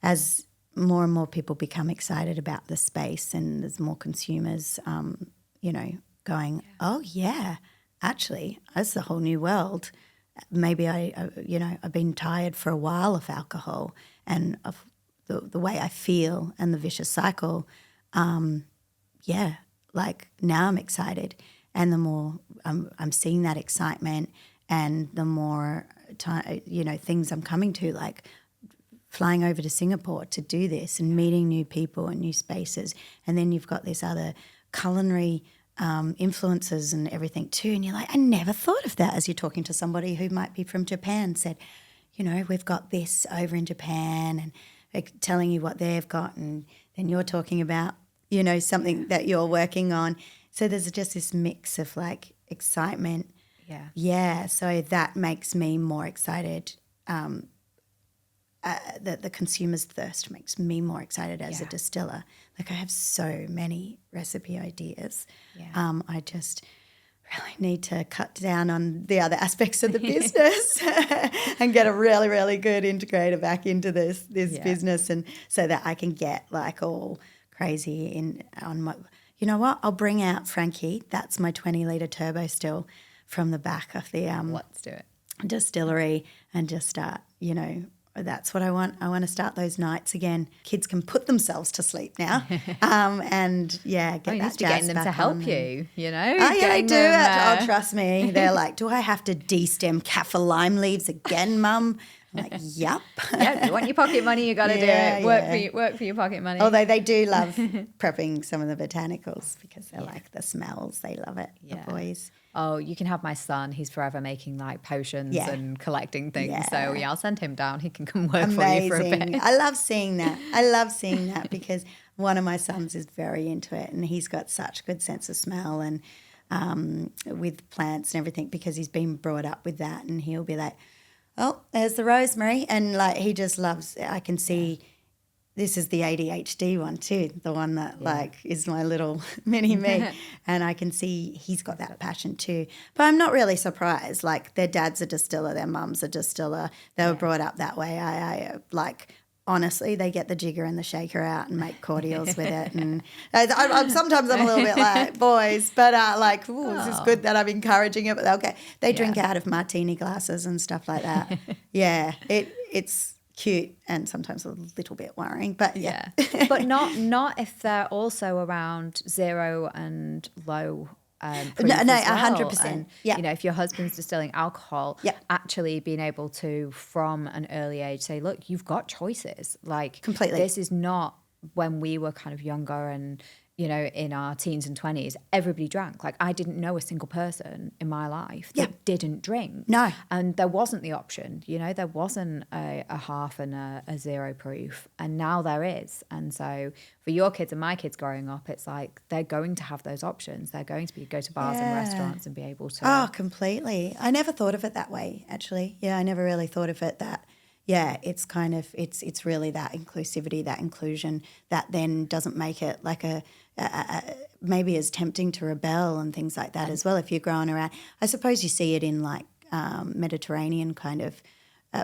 as more and more people become excited about the space and there's more consumers, going, oh, yeah, actually, that's a whole new world. Maybe I've been tired for a while of alcohol and of the way I feel and the vicious cycle. Like now I'm excited. And the more I'm seeing that excitement, and the more things I'm coming to, like flying over to Singapore to do this and meeting new people and new spaces. And then you've got this other culinary influences and everything too. And you're like, I never thought of that, as you're talking to somebody who might be from Japan, said, we've got this over in Japan, and like telling you what they've got. And then you're talking about, something that you're working on. So there's just this mix of like excitement. Yeah. So that makes me more excited the consumer's thirst makes me more excited as a distiller. Like I have so many recipe ideas. Yeah. I just really need to cut down on the other aspects of the business and get a really, really good integrator back into this business, and so that I can get like all crazy on my. You know what? I'll bring out Frankie. That's my 20-litre turbo still from the back of the Let's do it. distillery, and just start, that's what I want. I want to start those nights again. Kids can put themselves to sleep now, and get that jazz getting them back to help on. you. Oh yeah, they do it. Oh, trust me. They're like, "Do I have to de-stem kaffir lime leaves again, Mum?" I'm like, "Yup." Yeah, you want your pocket money, you got to do it. Work for your pocket money. Although they do love prepping some of the botanicals because they like the smells. They love it. The boys. Oh, you can have my son. He's forever making like potions and collecting things. Yeah. So I'll send him down. He can come work for you for a bit. I love seeing that because one of my sons is very into it, and he's got such a good sense of smell and with plants and everything, because he's been brought up with that, and he'll be like, "Oh, there's the rosemary," and like he just loves. I can see. This is the ADHD one too, the one that like is my little mini me, and I can see he's got that passion too. But I'm not really surprised. Like their dad's a distiller, their mum's a distiller. They were brought up that way. I like honestly, they get the jigger and the shaker out and make cordials with it. And sometimes I'm a little bit like boys, but this is good that I'm encouraging it. But okay, they drink out of martini glasses and stuff like that. It's cute and sometimes a little bit worrying, but but not if they're also around 0 and low proof as well. 100%. And, if your husband's distilling alcohol, actually being able to from an early age say, look, you've got choices. Like completely, this is not when we were kind of younger and in our teens and 20s, everybody drank. Like I didn't know a single person in my life that didn't drink. No. And there wasn't the option, there wasn't a half and a 0 proof. And now there is. And so for your kids and my kids growing up, it's like they're going to have those options. They're going to go to bars and restaurants and be able to. Oh, completely. I never thought of it that way, actually. Yeah, I never really thought of it that. Yeah, it's kind of it's really that inclusivity, that inclusion that then doesn't make it like a maybe as tempting to rebel and things like that as well. If you're growing around, I suppose you see it in like Mediterranean kind of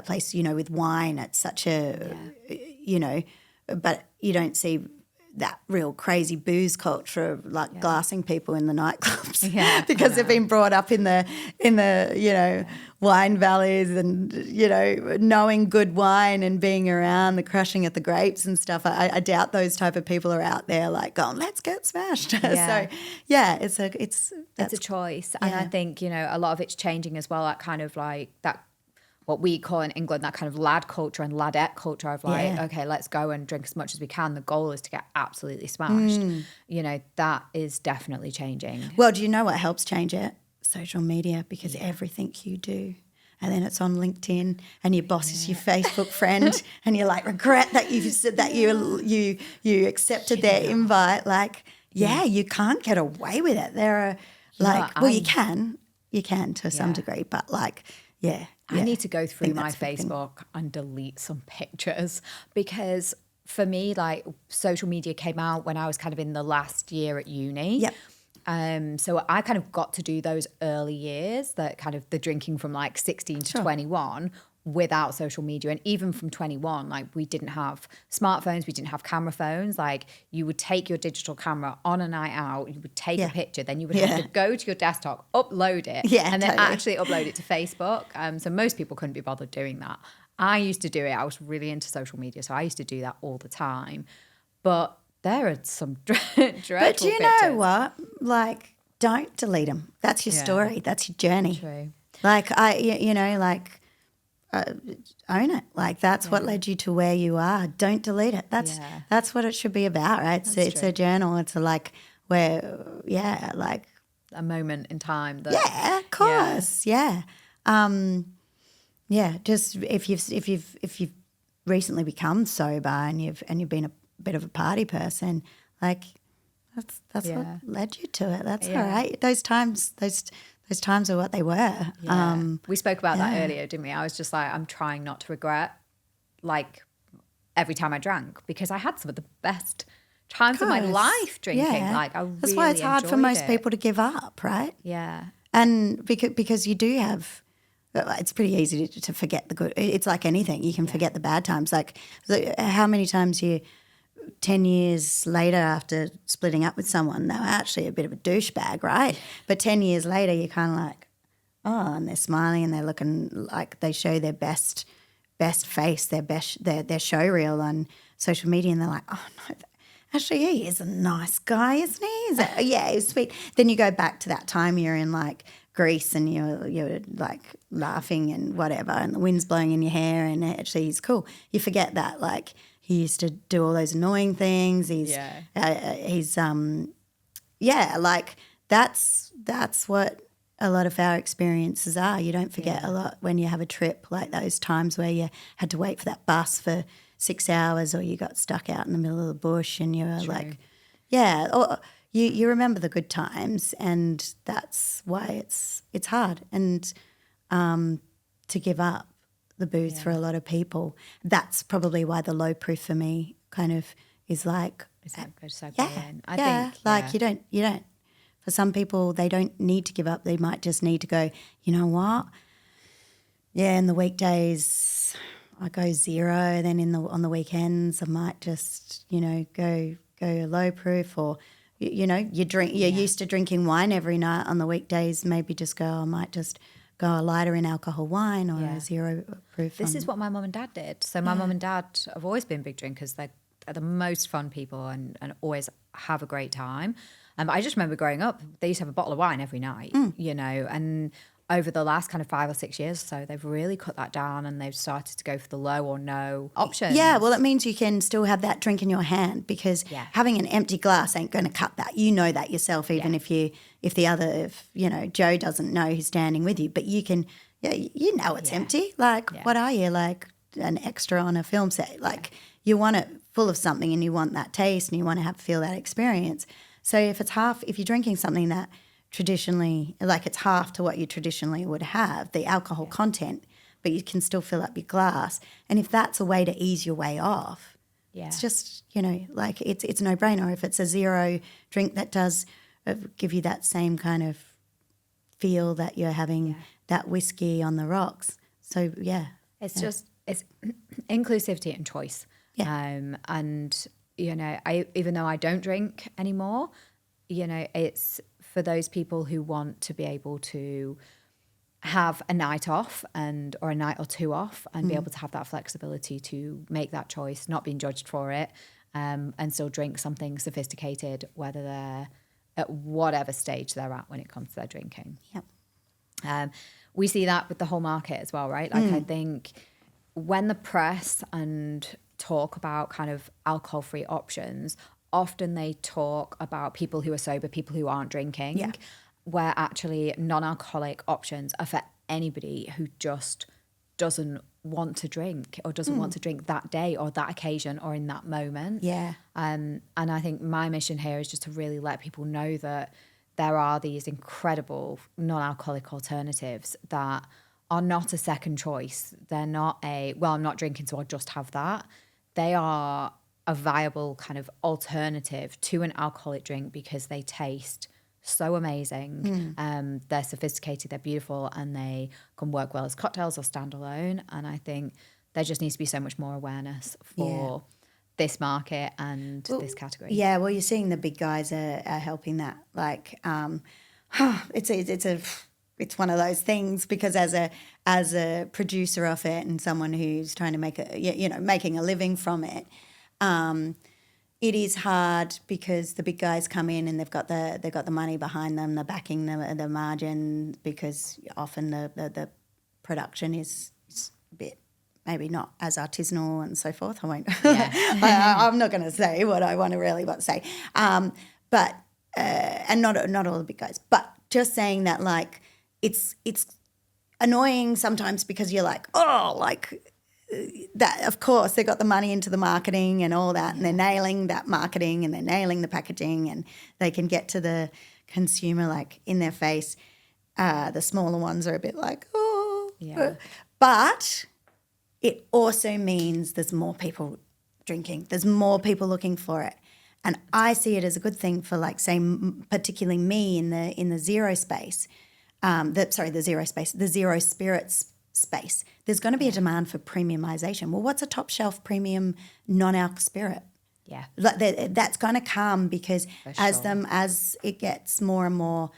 place. With wine, it's such a but you don't see that real crazy booze culture of like glassing people in the nightclubs because they've been brought up in the wine valleys and knowing good wine and being around the crushing of the grapes and stuff. I doubt those type of people are out there like going, let's get smashed. So it's a choice, and I think a lot of it's changing as well. That kind of like that. What we call in England that kind of lad culture and ladette culture of like, okay, let's go and drink as much as we can. The goal is to get absolutely smashed. That is definitely changing. Well, do you know what helps change it? Social media, because everything you do. And then it's on LinkedIn and your boss is your Facebook friend and you're like, regret that you said that you accepted their invite. Like, you can't get away with it. There are you can to some degree, but like, I need to go through my Facebook and delete some pictures because for me, like social media came out when I was kind of in the last year at uni. Yep. So I kind of got to do those early years, that kind of the drinking from like 16 to 21 without social media. And even from 21, like we didn't have smartphones, we didn't have camera phones. Like you would take your digital camera on a night out, you would take a picture, then you would have to go to your desktop, upload it, and then actually upload it to Facebook. So most people couldn't be bothered doing that. I used to do it. I was really into social media, so I used to do that all the time. But there are some dreadful But do you pictures. know what? Like, don't delete them. That's your story. That's your journey. True. Like, own it. Like, that's what led you to where you are. Don't delete it. That's what it should be about, right? It's a journal. It's like A moment in time. Of course. Yeah. Just if you've recently become sober and you've been a bit of a party person, like that's what led you to it. That's all right. Those times are what they were. We spoke about that earlier, didn't we? I was just like, I'm trying not to regret like every time I drank, because I had some of the best times of my Course. life drinking. Yeah. Like I That's really why it's hard for enjoyed most it. people to give up, right? Yeah. And because you do have, it's pretty easy to forget the good. It's like anything. You can forget the bad times. Like how many times 10 years later after splitting up with someone, they were actually a bit of a douchebag, right? But 10 years later, you're kind of like, oh, and they're smiling and they're looking like they show their best face, their show reel on social media, and they're like, oh no, actually he is a nice guy, isn't he? Yeah, he's sweet. Then you go back to that time you're in like Greece and you're like laughing and whatever, and the wind's blowing in your hair, and actually he's cool. You forget that like he used to do all those annoying things. Like that's what a lot of our experiences are. You don't forget a lot when you have a trip, like those times where you had to wait for that bus for 6 hours, or you got stuck out in the middle of the bush, and you were like, or you remember the good times, and that's why it's hard and to give up the booze for a lot of people. That's probably why the low proof for me kind of is like, I think you don't. For some people, they don't need to give up. They might just need to go, you know what? Yeah, in the weekdays, I go 0. Then on the weekends, I might just, go low proof, or, you drink. You're used to drinking wine every night. On the weekdays, maybe just go, I might just go a lighter in alcohol wine or a 0 proof. This is what my mum and dad did. So my mum and dad have always been big drinkers. They're the most fun people and always have a great time. I just remember growing up, they used to have a bottle of wine every night, and over the last kind of 5 or 6 years or so, they've really cut that down, and they've started to go for the low or no options. Yeah, well, it means you can still have that drink in your hand, because having an empty glass ain't going to cut that. You know that yourself, even if Joe doesn't know who's standing with you, but you can, it's empty. Like, what are you, like an extra on a film set? Like, you want it full of something, and you want that taste, and you want to feel that experience. So if you're drinking something that traditionally, like it's half to what you traditionally would have, the alcohol content, but you can still fill up your glass. And if that's a way to ease your way off, it's just, like it's a no-brainer. If it's a 0 drink that does give you that same kind of feel that you're having that whiskey on the rocks. So, It's just, it's inclusivity and choice. Yeah. And even though I don't drink anymore, it's for those people who want to be able to have a night off or a night or two off, and be able to have that flexibility to make that choice, not being judged for it, and still drink something sophisticated, whether they're at whatever stage they're at when it comes to their drinking. Yep. We see that with the whole market as well, right? Like I think when the press and talk about kind of alcohol-free options, often they talk about people who are sober, people who aren't drinking, where actually non-alcoholic options are for anybody who just doesn't want to drink, or doesn't want to drink that day or that occasion or in that moment. Yeah. And I think my mission here is just to really let people know that there are these incredible non-alcoholic alternatives that are not a second choice. They're not I'm not drinking, so I'll just have that. They are a viable kind of alternative to an alcoholic drink, because they taste so amazing. They're sophisticated, they're beautiful, and they can work well as cocktails or standalone. And I think there just needs to be so much more awareness for this market and this category. Yeah, well, you're seeing the big guys are helping that. Like, it's one of those things, because as a producer of it and someone who's trying to making a living from it, it is hard, because the big guys come in and they've got the money behind them, they're backing the margin, because often the production is a bit maybe not as artisanal and so forth. I won't. I'm not going to say what I want to say, but and not all the big guys, but just saying that, like, it's annoying sometimes, because you're like, that, of course, they got the money into the marketing and all that, and they're nailing that marketing, and they're nailing the packaging, and they can get to the consumer like in their face. The smaller ones are a bit like, but it also means there's more people drinking. There's more people looking for it. And I see it as a good thing for, like, say, particularly me in the zero space, the zero spirits space. There's going to be a demand for premiumization. Well, what's a top shelf premium non-alc spirit? Yeah. That's going to come because as it gets more and more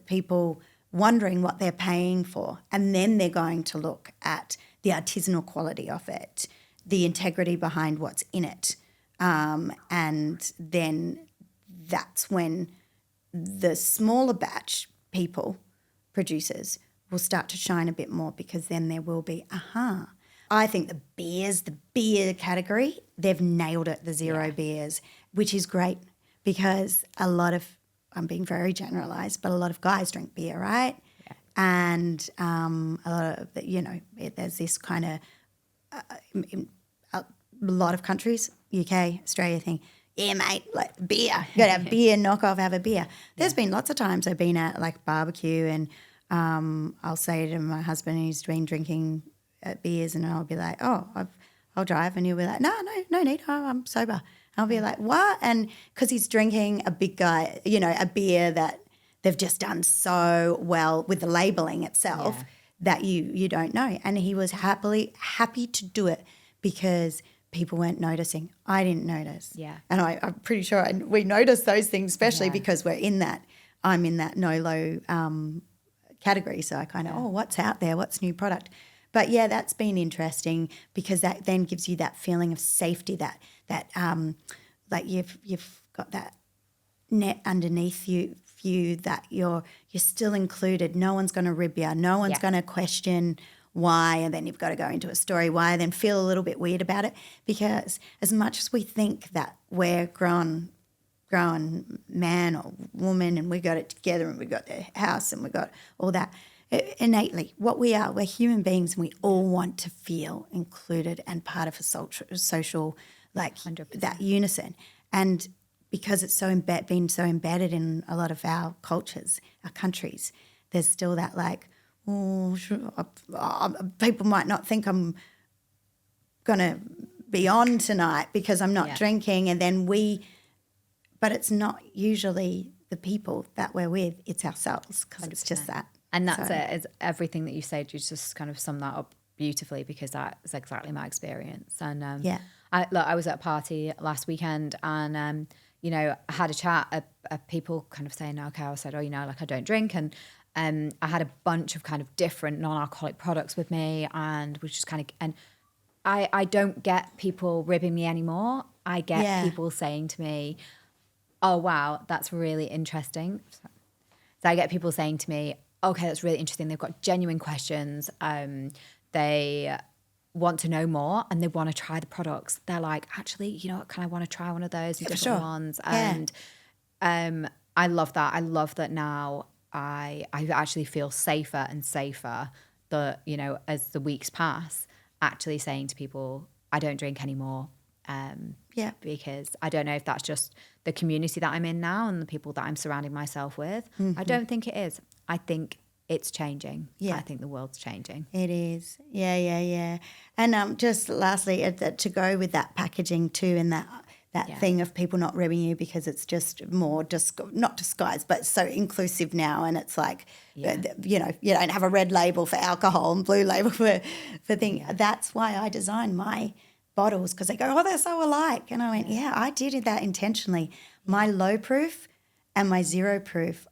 people wondering what they're paying for, and then they're going to look at the artisanal quality of it, the integrity behind what's in it, and then that's when the smaller batch producers will start to shine a bit more, because then there will be, I think the beer category, they've nailed it, the zero beers, which is great, because a lot of, I'm being very generalised, but a lot of guys drink beer, right? Yeah. And a lot of, there's this kind of, in a lot of countries, UK, Australia thing, yeah, mate, like beer, you got to have beer, knock off, have a beer. There's been lots of times I've been at, like, barbecue, and I'll say to my husband, who's been drinking beers, and I'll be like, oh, I'll drive, and he'll be like, no need, I'm sober. I'll be like, what? And because he's drinking a big guy, a beer that they've just done so well with the labelling itself that you don't know. And he was happy to do it because people weren't noticing. I didn't notice. Yeah. And I'm pretty sure we notice those things, especially because I'm in that no-low category. So I kind of, what's out there? What's new product? But yeah, that's been interesting, because that then gives you that feeling of safety, that like you've got that net underneath you that you're still included. No one's going to rib you. No one's going to question why, and then you've got to go into a story why, then feel a little bit weird about it, because as much as we think that we're grown man or woman and we got it together and we got the house and we got all that, innately what we are, we're human beings, and we all want to feel included and part of a social like 100%. That unison. And because it's been so embedded in a lot of our cultures, our countries, there's still that, like, people might not think I'm going to be on tonight because I'm not drinking, and then but it's not usually the people that we're with, it's ourselves, because it's just that. And that's it. It's everything that you said. You just kind of sum that up beautifully, because that is exactly my experience. And I was at a party last weekend, and I had a chat of people kind of saying, okay, I said, like, I don't drink, and I had a bunch of kind of different non-alcoholic products with me, and was just kind of, and I don't get people ribbing me anymore. I get people saying to me, oh wow, that's really interesting. So I get people saying to me, okay, that's really interesting. They've got genuine questions. They want to know more, and they want to try the products. They're like, actually, you know what, can I want to try one of those and different ones? And I love that. I love that now I actually feel safer and safer that, as the weeks pass, actually saying to people, I don't drink anymore. Because I don't know if that's just the community that I'm in now and the people that I'm surrounding myself with. Mm-hmm. I don't think it is. I think it's changing. Yeah. I think the world's changing. It is. Yeah. And just lastly, to go with that packaging too, and that thing of people not ribbing you because it's just more not disguised, but so inclusive now. And it's like, you don't have a red label for alcohol and blue label for things. Yeah. That's why I designed my bottles, because they go, oh, they're so alike. And I went, I did that intentionally. My low proof and my zero proof,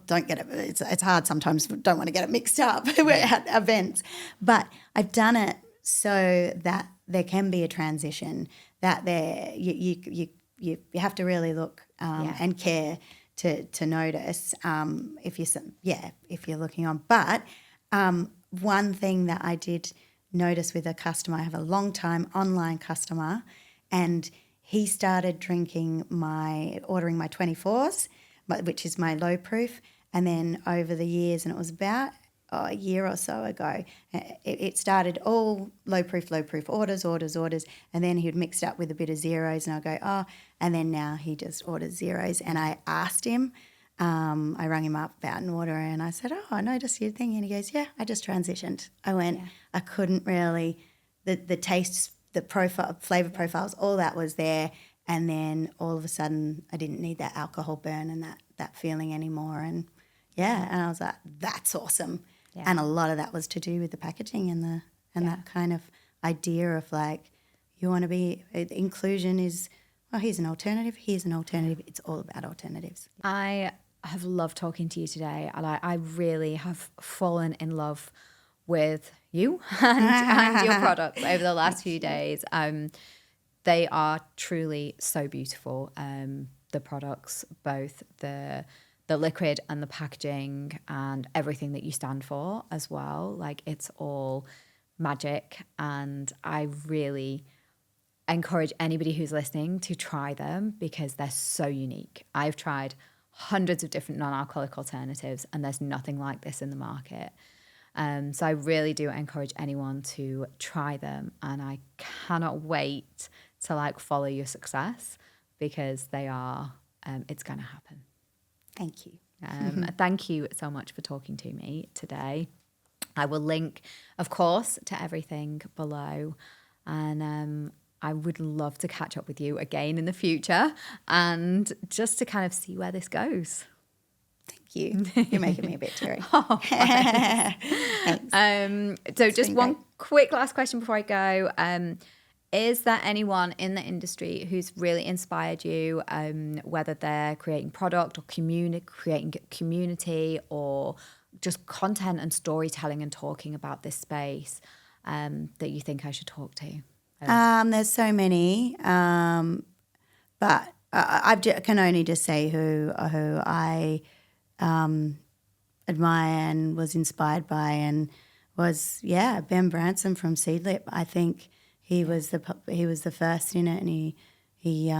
don't get it. It's hard sometimes. Don't want to get it mixed up. We're at events, but I've done it so that there can be a transition. That you have to really look and care to notice if you're looking on. But one thing that I did notice with a customer, I have a long time online customer, and he started ordering my 24s, which is my low proof, and then over the years, and it was about a year or so ago, it started all low proof orders, and then he would mix it up with a bit of zeros, and I'll go, and then now he just orders zeros. And I asked him, I rang him up about an order, and I said, I noticed your thing, and he goes, I just transitioned. I went, I couldn't really the tastes, the profile, flavor profiles, all that was there. And then all of a sudden I didn't need that alcohol burn and that feeling anymore. And and I was like, that's awesome. Yeah. And a lot of that was to do with the packaging and that kind of idea of like, you want to be, inclusion is, well, here's an alternative. It's all about alternatives. I have loved talking to you today. I really have fallen in love with you and your products over the last few days. They are truly so beautiful. The products, both the liquid and the packaging and everything that you stand for as well. Like, it's all magic, and I really encourage anybody who's listening to try them because they're so unique. I've tried hundreds of different non-alcoholic alternatives and there's nothing like this in the market. So I really do encourage anyone to try them, and I cannot wait to like follow your success because they are, it's going to happen. Thank you. Thank you so much for talking to me today. I will link, of course, to everything below, and I would love to catch up with you again in the future and just to kind of see where this goes. Thank you. You're making me a bit teary. So just one quick last question before I go. Is there anyone in the industry who's really inspired you, whether they're creating product or creating community or just content and storytelling and talking about this space that you think I should talk to? There's so many, but I can only just say who I admire and was inspired by, and was Ben Branson from Seedlip. I think he was the first in it, and he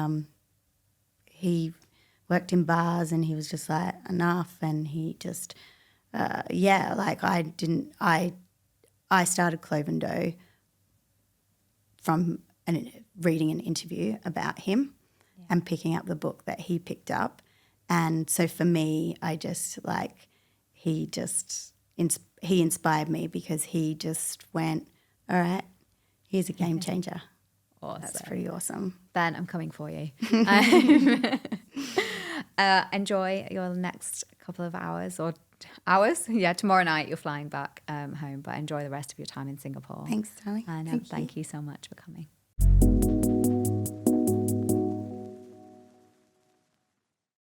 worked in bars, and he was just like enough, and he just I started Clovendo from reading an interview about him and picking up the book that he picked up. And so for me, I just he inspired me because he just went, all right, he's a game changer. Awesome. That's pretty awesome. Ben, I'm coming for you. Enjoy your next couple of hours. Yeah, tomorrow night you're flying back home, but enjoy the rest of your time in Singapore. Thanks, darling. And thank you so much for coming.